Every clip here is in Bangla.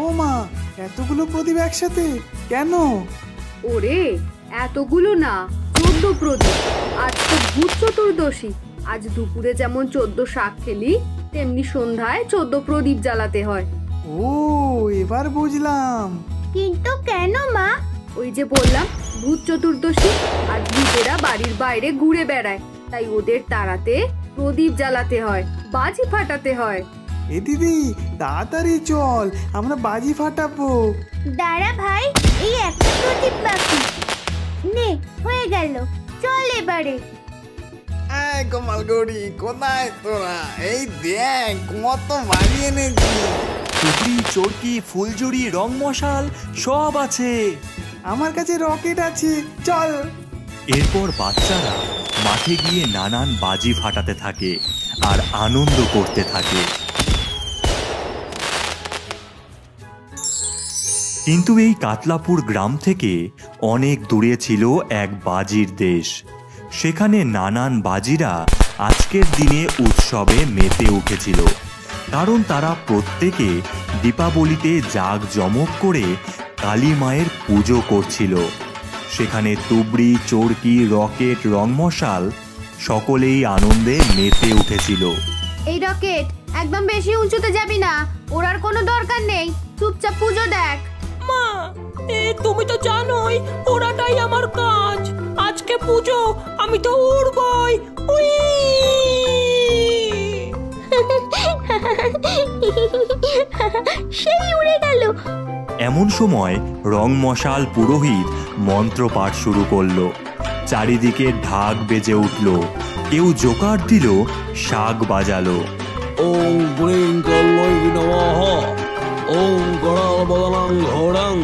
ও মা, এতগুলো প্রদীপ একসাথে কেন? ওরে, এতগুলো না, 14 প্রদীপ। আজ তো ভূত চতুর্দশী। আজ দুপুরে যেমন 14 শাক খেলি, তেমনি সন্ধ্যায় 14 প্রদীপ জ্বালাতে হয়। ও, এবার বুঝলাম। কিন্তু কেন মা? ওই যে বললাম, ভূত চতুর্দশী। আর ভূতেরা বাড়ির বাইরে ঘুরে বেড়ায়, তাই ওদের তাড়াতে প্রদীপ জ্বালাতে হয়, বাজি ফাটাতে হয়। এ দিদি, তাড়াতাড়ি চল, আমরা বাজি ফাটাবো। দাঁড়া ভাই, এই একটা প্রদীপ বাকি। নে, হয়ে গেল, চল এবারে। কমাল গৌরী, কোথায় তোরা? এই দেখ কত বাড়ি এনেছি। টুকরি, চরকি, ফুলঝুরি, রং মশাল সব আছে। আমার কাছে রকেট আছে, চল। এরপর বাচ্চারা মাঠে গিয়ে নানান বাজি ফাটাতে থাকে আর আনন্দ করতে থাকে। কিন্তু এই কাতলাপুর গ্রাম থেকে অনেক দূরে ছিল এক বাজির দেশ। সেখানে নানান বাজিরা আজকের দিনে উৎসবে মেতে উঠেছিল, কারণ তারা প্রত্যেকে দীপাবলিতে জাঁকজমক করে কালী মায়ের পুজো করছিল। সেখানে তুবড়ি, চরকি, রকেট, রংমশাল সকলেই আনন্দে মেতে উঠেছিল। এই রকেট, একদম বেশি উঁচুতে যাবি না, ওরার কোনো দরকার নেই, চুপচাপ পুজো দেখ। মা, তুমি তো জানোই ওরাটাই আমার কাজ। আজকে পুজো, আমি তো উড়বই। সেই উড়ে গেল। এমন সময় রংমশাল পুরোহিত মন্ত্রপাঠ শুরু করলো। চারিদিকে ঢাক বেজে উঠল, কেউ জোকার দিল, শাক বাজালো। ওং গ্রিং কল্লৈ নমঃ, ওং গড়াল বদনাং ঘোড়াং।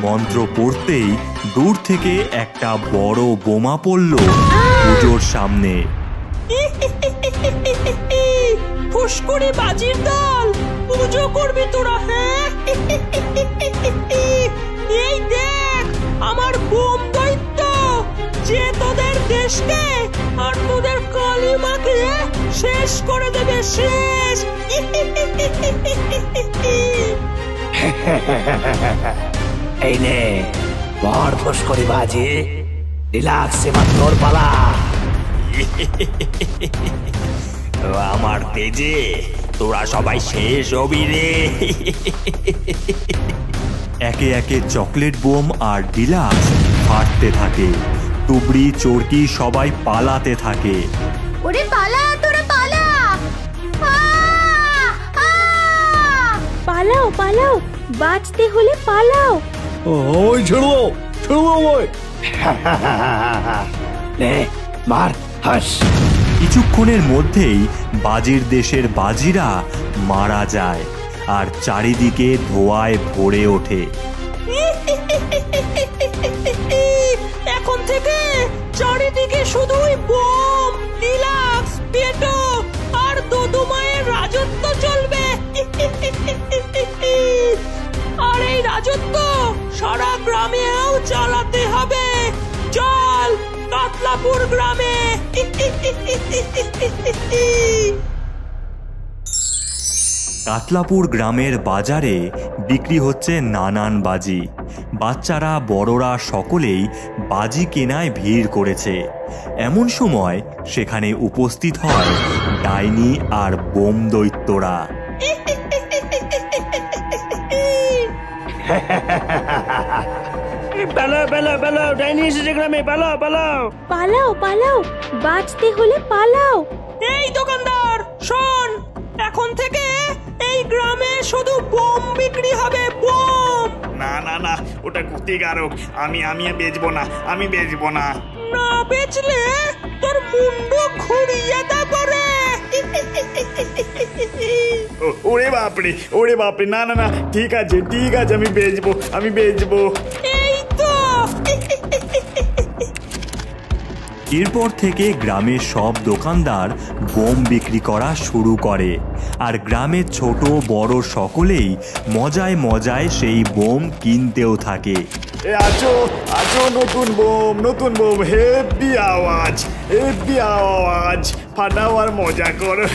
মন্ত্র পড়তেই দূর থেকে একটা বড় বোমা পড়ল পুজোর সামনে। ফুসকুড়ি বাজির দল, পুজো করবি তোরা? হ্যাঁ, এই দেখ আমার বোম দৈত্য, যে তোদের দেশকে আর তোদের কালী মাকে শেষ করে দেবে, শেষ। এই নে, বড় ফুসকুড়ি বাজি, রিল্যাক্স, এবার তোর পালা। আমার তেজে তোরা সবাই শেষ হবি রে। একে একে চকলেট বোম আর ডিলাক্স ফাটতে থাকে। তুবড়ি, চরকি সবাই পালাতে থাকে। ওরে পালা, তোরা পালা! পালাও পালাও, বাঁচতে হলে পালাও। ওই ছেড়ো, ছেড়ো ওই। নে, মার, হাস। কিছুক্ষণের মধ্যেই বাজির দেশের বাজিরা মারা যায় আর চারিদিকে ধোঁয়ায় ভরে ওঠে। এখন থেকে চারিদিকে শুধুই বোম, ডিলাক্স, পেটো আর দুদু মায়ের রাজত্ব চলবে। আর এই রাজত্ব সারা গ্রামেও চালাতে হবে। চল কাতলাপুর গ্রামে। কাতলাপুর গ্রামের বাজারে বিক্রি হচ্ছে নানান বাজি। বাচ্চারা, বড়রা সকলেই বাজি কেনায় ভিড় করেছে। এমন সময় সেখানে উপস্থিত হয় ডাইনি আর বোম দৈত্যরা। পালাও পালাও পালাও, ডাইনি এসেছে গ্রামে, পালাও পালাও। পালাও পালাও, বাঁচতে হলে পালাও। এই দোকানদার শোন, এখন থেকে এই গ্রামে শুধু বোম বিক্রি হবে, বোম। না না না, ওটা ক্ষতিকারক, আমি বেচবো না, আমি বেচবো না। না বেচলে তোর মুন্ডু ঘুরিয়ে দেবো রে। ওরে বাপরে, ওরে বাপরে, না না না, ঠিক আছে ঠিক আছে, আমি বেচবো, আমি বেচবো। এই তো। এরপর থেকে গ্রামের সব দোকানদার বোম বিক্রি করা শুরু করে আর গ্রামের ছোট বড় সকলেই মজায় মজায় সেই বোম কিনতেও থাকে। আছো আছো, নতুন বোম, নতুন বোম, হেভি আওয়াজ, হেভি আওয়াজ, ফাটাও আর মজা করো।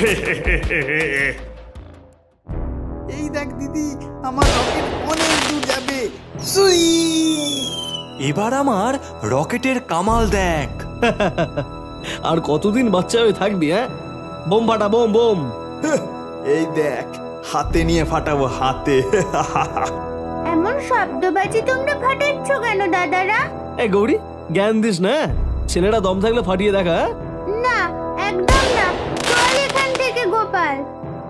এই দেখ দিদি, আমার রকেট অনেক দূর যাবে। সুই! এবার আমার রকেটের কামাল দেখ। আর কতদিন বাচ্চা হয়ে থাকবি? বোম ফাটা, বোম বোম। এই দেখ, হাতে নিয়ে ফাটাবো, হাতে। এমন শব্দবাজি তোমরা ফাটাচ্ছ কেন দাদারা? এই গৌরী, জ্ঞান দিস না। ছেলেরা দম থাকলে ফাটিয়ে দেখা। না, একদম না। চল এখান থেকে গোপাল।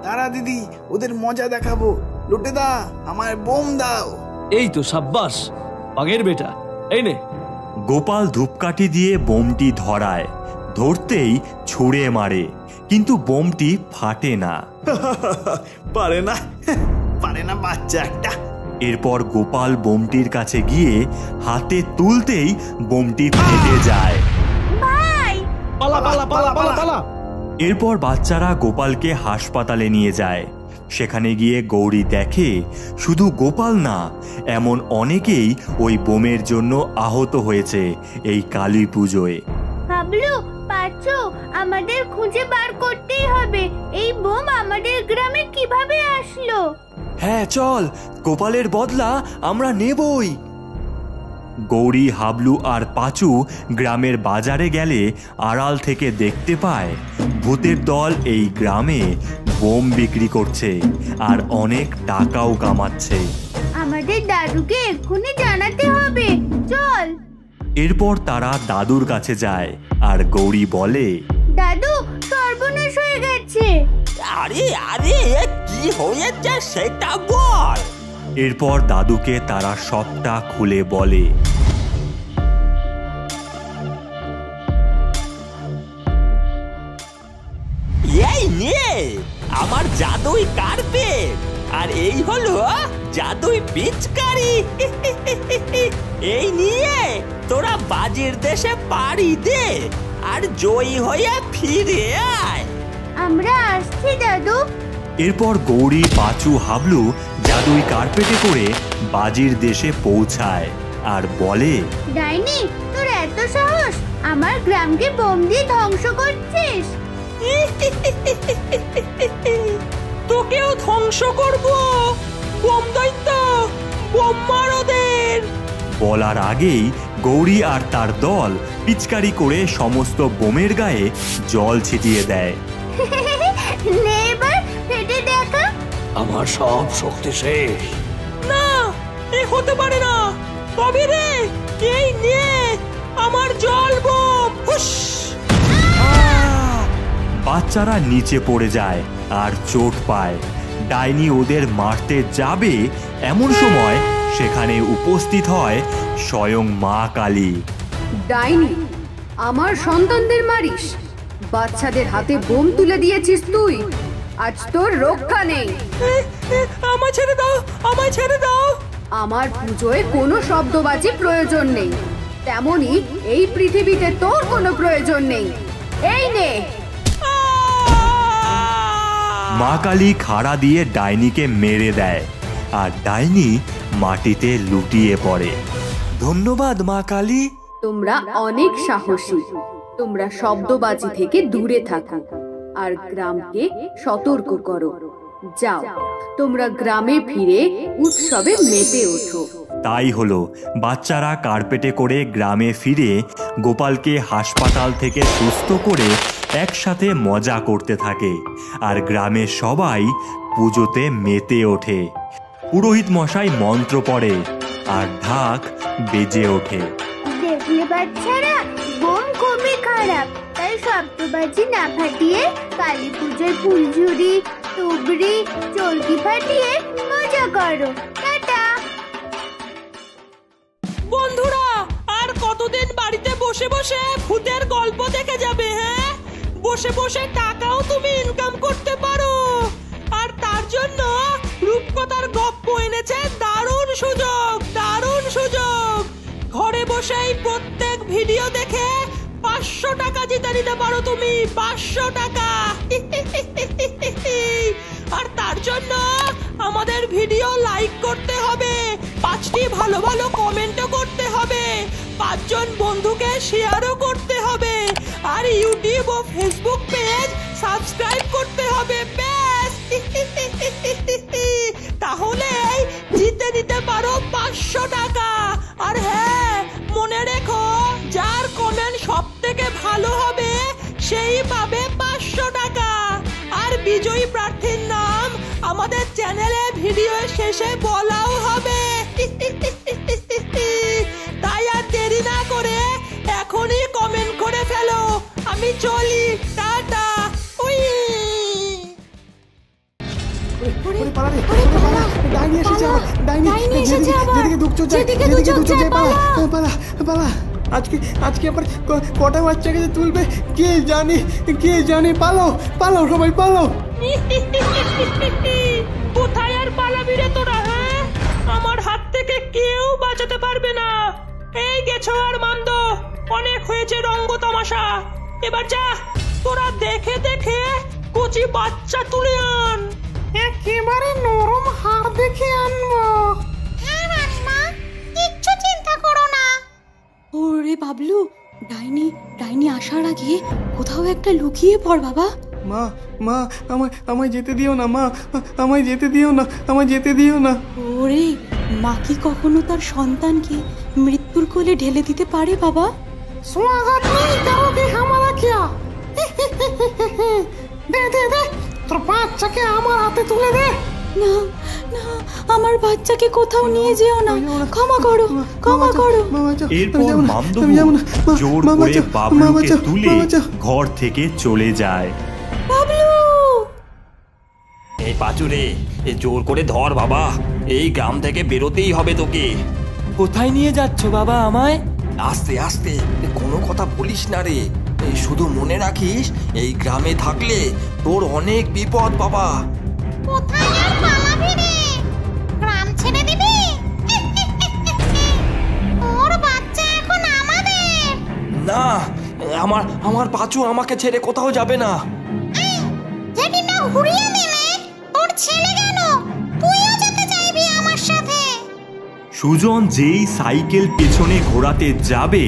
দাঁড়া দিদি, ওদের মজা দেখাবো। লুটে দা, আমার বোম দাও। এই তো সাব্বাস, বাঘের বেটা। এই নে। গোপাল ধূপকাঠি দিয়ে বোমটি ধরায়, ধরতেই ছুঁড়ে মারে, কিন্তু বোমটি ফাটে না। পারে না, পারে না বাচ্চা একটা। এরপর গোপাল বোমটির কাছে গিয়ে হাতে তুলতেই বোমটি ফেটে যায়। ভাই, পালা পালা পালা পালা পালা। এরপর বাচ্চারা গোপালকে হাসপাতালে নিয়ে যায়। সেখানে গিয়ে গৌরী দেখে শুধু গোপাল না, এমন অনেকেই ওই বোমের জন্য আহত হয়েছে এই কালী পুজোয়। হাবলু, পাঁচু, আমাদের খুঁজে বার করতেই হবে এই বোম আমাদের গ্রামে কিভাবে আসলো। হ্যাঁ চল, গোপালের বদলা আমরা নেবই। গৌরী, হাবলু আর পাঁচু গ্রামের বাজারে গেলে আড়াল থেকে দেখতে পায় ভূতের দল এই গ্রামে বোম বিক্রি করছে আর অনেক টাকাও কামাচ্ছে। আমাদের দাদুকে এক্ষুনি জানাতে হবে, চল। এরপর তারা দাদুর কাছে যায় আর গৌরী বলে, দাদু, সর্বনাশ হয়ে গেছে। আরে আরে, কি হয়েছে সেটা বল। এরপর দাদুকে তারা সবটা খুলে বলে। এই নে আমার জাদুই কার্পেট, আর এই হলো জাদুই পিচকারি। এই নিয়ে তোরা বাজির দেশে পাড়ি দে আর জয়ী হয়ে ফিরে আয়। আমরা আসছি দাদু। এরপর গৌরী, পাঁচু, হাবলু জাদুই কার্পেটে করে বাজির দেশে পৌঁছায় আর বলে, ডাইনি, তোর এত সাহস, আমার গ্রামকে বোম দিয়ে ধ্বংস করছিস? তোকেও ধ্বংস করব। বোম দৈত্য, বোম মার ওদের। বলার আগেই গৌরী আর তার দল পিচকারি করে সমস্ত বোমের গায়ে জল ছিটিয়ে দেয়। নে এবার ফেটে দেখা। আমার সব শক্তি শেষ। না, এ হতে পারে না। তবে রে, এই নে আমার জল বোম। হুশ! বাচ্চারা নিচে পড়ে যায় আর চোট পায়। ডাইনি ওদের মারতে যাবে এমন সময় সেখানে উপস্থিত হয় স্বয়ং মা কালী। ডাইনি, আমার সন্তানদের মারিস? বাচ্চাদের হাতে বোম তুলে দিয়েছিস তুই, আজ তোর রক্ষা নেই। আমায় ছেড়ে দাও, আমায় ছেড়ে দাও। আমার পুজোয় কোনো শব্দবাজি প্রয়োজন নেই, তেমনি এই পৃথিবীতে তোর কোনো প্রয়োজন নেই। এই নে। মা কালী খাড়া দিয়ে ডাইনিকে মেরে দেয় আর ডাইনি মাটিতে লুটিয়ে পড়ে। ধন্যবাদ মা কালী। তোমরা অনেক সাহসী। তোমরা শব্দবাজি থেকে দূরে থাকো আর গ্রামকে সতর্ক করো। যাও, তোমরা গ্রামে ফিরে উৎসবে মেতে ওঠো। তাই হলো, বাচ্চারা কার্পেটে করে গ্রামে ফিরে গোপালকে হাসপাতাল থেকে সুস্থ করে একসাথে মজা করতে থাকে আর গ্রামের সবাই পুজোতে মেতে ওঠে। পুরোহিত মশাই মন্ত্র পড়ে আর ঢাক বেজে ওঠে। দেখলে বাচ্চারা, বোম খুবই খারাপ, তাই শব্দবাজি না ফাটিয়ে কালী পুজোর ফুলঝুরি, তুবড়ি, চরকি ফাটিয়ে মজা করো। টাটা। বন্ধুরা, আর কতদিন বাড়িতে বসে বসে ভূতের গল্প দেখে যাবে? হ্যাঁ, বসে বসে টাকাও তুমি ইনকাম করতে পারো। আর তার জন্য রূপকথার গপ্প এনেছে দারুণ সুযোগ, দারুণ সুযোগ। ঘরে বসেই প্রত্যেক ভিডিও দেখে 500 টাকা জিতে নিতে পারো তুমি। 500 টাকা। আর তার জন্য আমাদের ভিডিও লাইক করতে হবে, 5টি ভালো ভালো কমেন্টও করতে হবে, 5 জন বন্ধুকে শেয়ারও করতে হবে, আর ইউটিউব ও ফেসবুক পেজ সাবস্ক্রাইব করতে হবে। ব্যাস। আর হ্যাঁ, মনে রেখো, যার কমেন্ট সব থেকে ভালো হবে সেই পাবে 500 টাকা। আর বিজয়ী প্রার্থীর নাম আমাদের চ্যানেলে ভিডিও শেষে বলাও হবে। তাই আর দেরি না করে এখনই কমেন্ট করে ফেলো। আমি চলি, টাটা। উই ডাইনি এসেছে আবার, ডাইনি এসেছে আবার। যেদিকে দুঃখ যায়, যেদিকে দুঃখ যায়, পালা। আজকে আবার কটা বাচ্চাকে যে তুলবে কে জানে। পালো সবাই পালো। কোথায় আর পালাবি রে তোরা? হ্যাঁ, আমার হাত থেকে কেউ বাঁচাতে পারবে না। এই গেছো আর মান্দ, অনেক হয়েছে রঙ্গ তামাশা। এবার যা, তোরা দেখে দেখে কচি বাচ্চা তুলে আন। একেবারে নরম হাড় দেখে আনবো। হ্যাঁ রানীমা, কিচ্ছু চিন্তা করো না। ওরে বাবলু, ডাইনি আসার আগে কোথাও একটা লুকিয়ে পড় বাবা। মা আমায় যেতে দিও না, মা আমায় যেতে দিও না। ওরে, মা কি কখনো তার সন্তানকে মৃত্যুর কোলে ঢেলে দিতে পারে বাবা? स्वागत नहीं करोगे हमारा क्या? दे তোর বাচ্চাকে আমার হাতে তুলে দে। না, আমার বাচ্চাকে কোথাও নিয়ে যেও না। ক্ষমা করো। এরপর মামদবু জোর করে বাবলুকে তুলে ঘর থেকে চলে যায়। বাবলু! এই পাঁচুরে, জোর করে ধর বাবা, এই গ্রাম থেকে বেরোতেই হবে তোকে। কোথায় নিয়ে যাচ্ছ বাবা আমায়? আস্তে আস্তে, কোনো কথা বলিস না রে। শুধু মনে রাখিস, এই গ্রামে থাকলে তোর অনেক বিপদ বাবা। কোথায় আর পালাবি রে? গ্রাম ছেড়ে দিবি? ওর বাচ্চা এখন আমাদের। না, আমার পাঁচু আমাকে ছেড়ে কোথাও যাবে না। যেটি না ঘুরিয়ে নিলে তোর ছেলে গেল, তুইও যেতে চাইবি আমার সাথে। সুজন যেই সাইকেল পেছনে ঘোরাতে যাবে,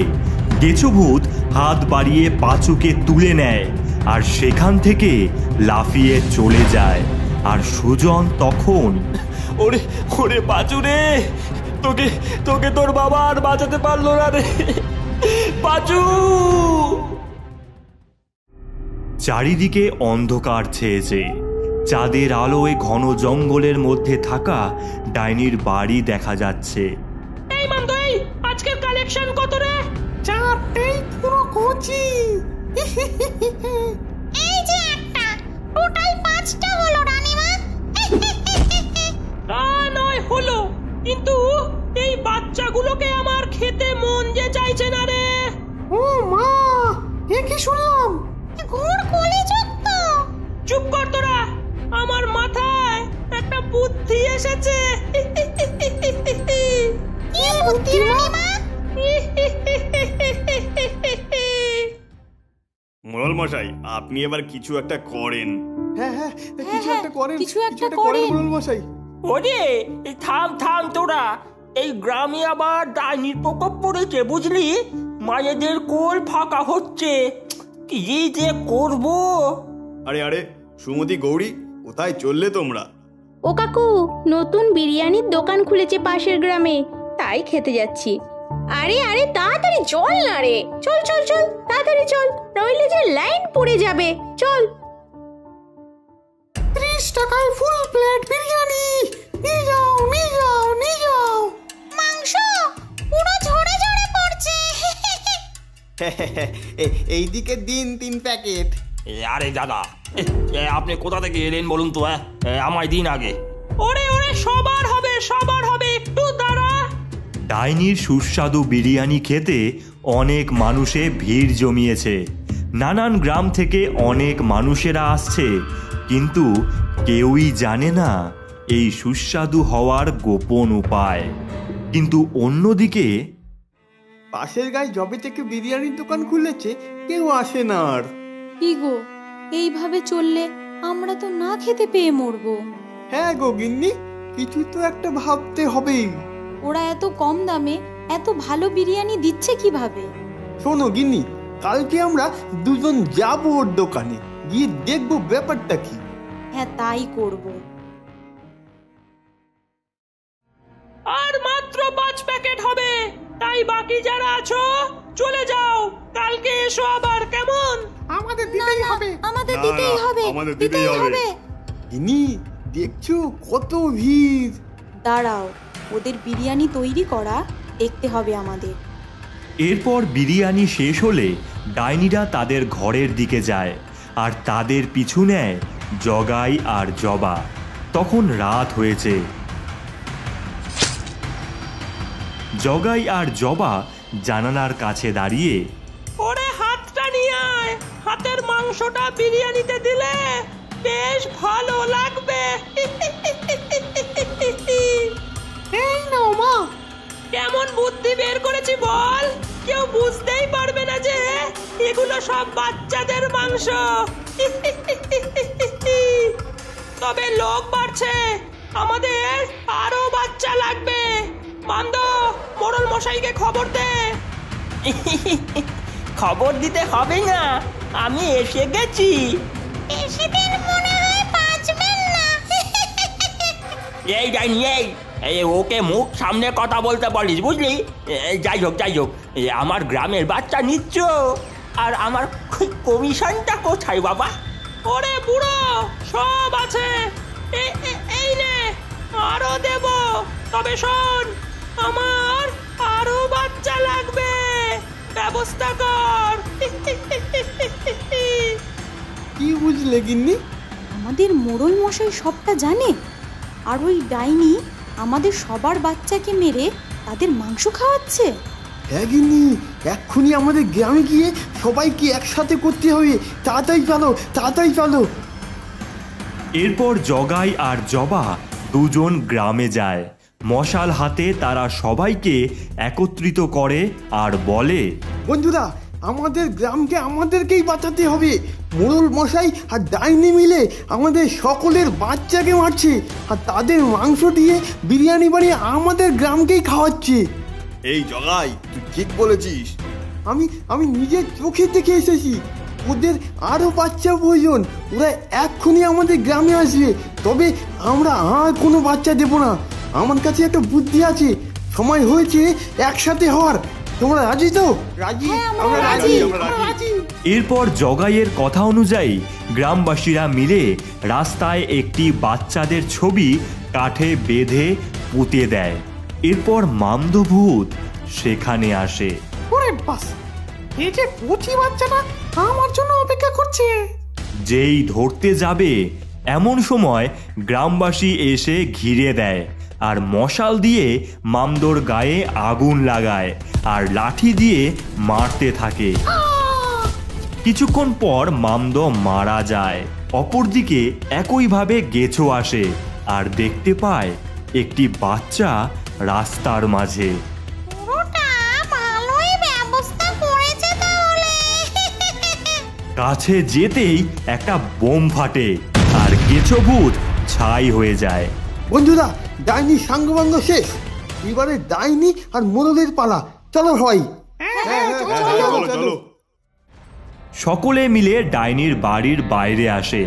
গেছোভূত হাত বাড়িয়ে পাঁচুকে তুলে নেয় আর সেখান থেকে লাফিয়ে চলে যায়। আর সুজন তখন, ওরে পাঁচু রে, তোকে তোর বাবা আর বাঁচাতে পারলো না রে পাঁচু। চারিদিকে অন্ধকার ছেয়েছে। চাঁদের আলোয় ঘন জঙ্গলের মধ্যে থাকা ডাইনির বাড়ি দেখা যাচ্ছে। এই মামদ, আজকের কালেকশন কত রে? 4টেই পুরো কচি। এই যে একটা, টোটাল 5টা হলো রানীমা। তা নয় হলো, কিন্তু এই বাচ্চাগুলোকে আমার খেতে মন যে চাইছে না রে। ও মা, এ কি শুনলাম? ঘোর কলিযুক্ত। চুপ কর তোরা, আমার মাথায় একটা বুদ্ধি এসেছে। কি বুদ্ধি রানীমা? মোড়ল মশাই, আপনি এবার কিছু একটা করেন। হ্যাঁ, কিছু একটা করেন, কিছু একটা করেন মোড়ল মশাই। ওরে থাম তোরা, এই গ্রামে আবার ডাইনির প্রকোপ পড়েছে বুঝলি। মায়েদের কোল ফাঁকা হচ্ছে, কি যে করব। আরে সুমতি, গৌরী, কোথায় চললে তোমরা? ও কাকু, নতুন বিরিয়ানির দোকান খুলেছে পাশের গ্রামে, তাই খেতে যাচ্ছি। আরে তাড়াতাড়ি চল না রে, চল তাড়াতাড়ি চল, নইলে যে লাইন পড়ে যাবে। চল। 30 টাকায় ফুল প্লেট বিরিয়ানি নিয়ে যাও। মাংস পুরো ঝরে পড়ছে। এইদিকে দিন 3 প্যাকেট। আরে দাদা, আপনি কোথা থেকে এলেন বলুন তো? আমায় দিন আগে। ওরে সবার হবে, একটু দাঁড়া। ডাইনির সুস্বাদু বিরিয়ানি খেতে অনেক মানুষে ভিড় জমিয়েছে। নানান গ্রাম থেকে অনেক মানুষেরা আসছে, কিন্তু কেউই জানে না এই সুস্বাদু হওয়ার গোপন উপায়। কিন্তু অন্যদিকে পাশের গায়ে জবে থেকে বিরিয়ানির দোকান খুলেছে, কেউ আসে না আর। কি গো, এইভাবে চললে আমরা তো না খেতে পেয়ে মরবো। হ্যাঁ গো গিন্নি, কিছু তো একটা ভাবতে হবেই। ওরা এত কম দামে এত ভালো বিরিয়ানি দিচ্ছে কিভাবে? শোনো গিন্নি, কালকে আমরা দুজন যাবো ওর দোকানে, গিয়ে দেখবো ব্যাপারটা কি। হ্যাঁ, তাই করব। আর মাত্র 5 প্যাকেট হবে। এই বাকি যারা আছো চলে যাও, কালকে এসো আবার, কেমন? আমাদের দিতেই হবে, আমাদের দিতেই হবে, আমাদের দিতেই হবে। গিন্নি দেখছো কত ভিড়। দাঁড়াও, ওদের বিরিয়ানি তৈরি করা দেখতে হবে আমাদের। এরপর বিরিয়ানি শেষ হলে ডাইনিরা তাদের ঘরের দিকে যায় আর তাদের পিছু নেয় জগাই আর জবা। তখন রাত হয়েছে। জগাই আর জবা জানালার কাছে দাঁড়িয়ে, ওরে হাতটা নিয়ে আয়, হাতের মাংসটা বিরিয়ানিতে দিলে বেশ ভালো লাগবে। এই নাও মা। কেমন বুদ্ধি বের করেছি বল, কেউ বুঝতেই পারবে না যে এগুলো সব বাচ্চাদের মাংস। তবে লোক বাড়ছে, আমাদের আরো বাচ্চা লাগবে। মান্দ, মোড়ল মশাইকে খবর দে। খবর দিতে হবে না, আমি এসে গেছি। বেশিদিন মনে হয় বাঁচবেন না। এই ডাইনি, এই ওকে মুখ সামনে কথা বলতে বলিস, বুঝলি? যাই হোক, আমার গ্রামের বাচ্চা নিচ্ছ, আর আমার কমিশনটা কোথায় বাবা? ওরে বুড়ো, সব আছে, এই নে, আরো দেব। তবে শোন, আমার আরো বাচ্চা লাগবে, ব্যবস্থা কর। কি বুঝলে গিন্নি? আমাদের মোড়ল মশাই সবটা জানে, আর ওই ডাইনি আমাদের সবার বাচ্চাকে মেরে তাদের মাংস খাওয়াচ্ছে। হ্যাঁ গিন্নি, এক্ষুনি আমাদের গ্রামে গিয়ে সবাইকে একসাথে করতে হবে। তাড়াতাড়ি চলো। এরপর জগাই আর জবা দুজন গ্রামে যায়। মশাল হাতে তারা সবাইকে একত্রিত করে আর বলে, বন্ধুরা, আমাদের গ্রামকে আমাদেরকেই বাঁচাতে হবে। মোড়ল মশাই আর ডাইনি মিলে আমাদের সকলের বাচ্চাকে মারছে, আর তাদের মাংস দিয়ে বিরিয়ানি বানিয়ে আমাদের গ্রামকেই খাওয়াচ্ছে। এই জগাই, তুই ঠিক বলেছিস। আমি নিজের চোখে দেখে এসেছি। ওদের আরো বাচ্চা প্রয়োজন, ওরা এক্ষুনি আমাদের গ্রামে আসবে। তবে আমরা আর কোনো বাচ্চা দেব না। আমার কাছে একটা বুদ্ধি আছে, সময় হয়েছে একসাথে হওয়ার। তোমরা রাজি তো? রাজি, আমরা রাজি। এরপর জগাইয়ের কথা অনুযায়ী গ্রামবাসীরা মিলে রাস্তায় একটি বাচ্চাদের ছবি কাঠে বেঁধে পুঁতে দেয়। এরপর মামদভূত সেখানে আসে। ওরে বাস, এই যে কচি বাচ্চাটা আমার জন্য অপেক্ষা করছে। যেই ধরতে যাবে এমন সময় গ্রামবাসী এসে ঘিরে দেয় আর মশাল দিয়ে মামদোর গায়ে আগুন লাগায় আর লাঠি দিয়ে মারতে থাকে। কিছুক্ষণ পর মামদো মারা যায়। অপরদিকে একইভাবে গেছো আসে আর দেখতে পায় একটি বাচ্চা রাস্তার মাঝে। কাছে যেতেই একটা বোম ফাটে আর গেছো ভূত ছাই হয়ে যায়। বন্ধুরা, ডাইনি সাঙ্গবাঙ্গ শেষ। এবারে ডাইনি আর মোড়লের পালা। চলো ভাই। চলো। সকলে মিলে ডাইনির বাড়ির বাইরে আসে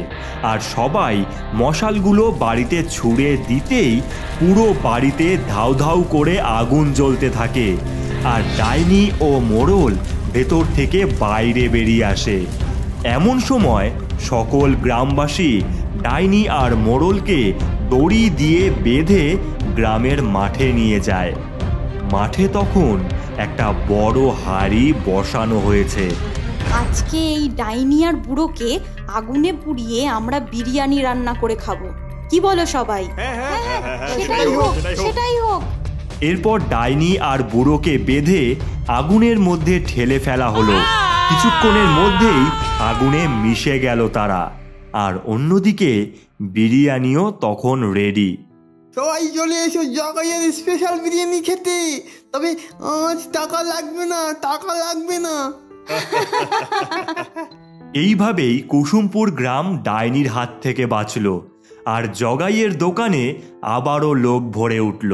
আর সবাই মশালগুলো বাড়িতে ছুঁড়ে দিতেই পুরো বাড়িতে ধাউ ধাউ করে আগুন জ্বলতে থাকে আর ডাইনি ও মোড়ল ভেতর থেকে বাইরে বেরিয়ে আসে। এমন সময় সকল গ্রামবাসী ডাইনি আর মোড়লকে দড়ি দিয়ে বেঁধে গ্রামের মাঠে নিয়ে যায়। মাঠে তখন একটা বড় হাঁড়ি বসানো হয়েছে। আজকে এই ডাইনি আর বুড়োকে আগুনে পুড়িয়ে আমরা বিরিয়ানি রান্না করে খাবো। কি বলো সবাই? সেটাই হোক। এরপর ডাইনি আর বুড়োকে বেঁধে আগুনের মধ্যে ঠেলে ফেলা হলো। কিছুক্ষণের মধ্যেই আগুনে মিশে গেল তারা। আর অন্যদিকে বিরিয়ানিও তখন রেডি। সবাই চলে এসো জগাইয়ের স্পেশাল বিরিয়ানি খেতে। তবে আজ টাকা লাগবে না। এইভাবেই কুসুমপুর গ্রাম ডাইনির হাত থেকে বাঁচল আর জগাইয়ের দোকানে আবারও লোক ভরে উঠল।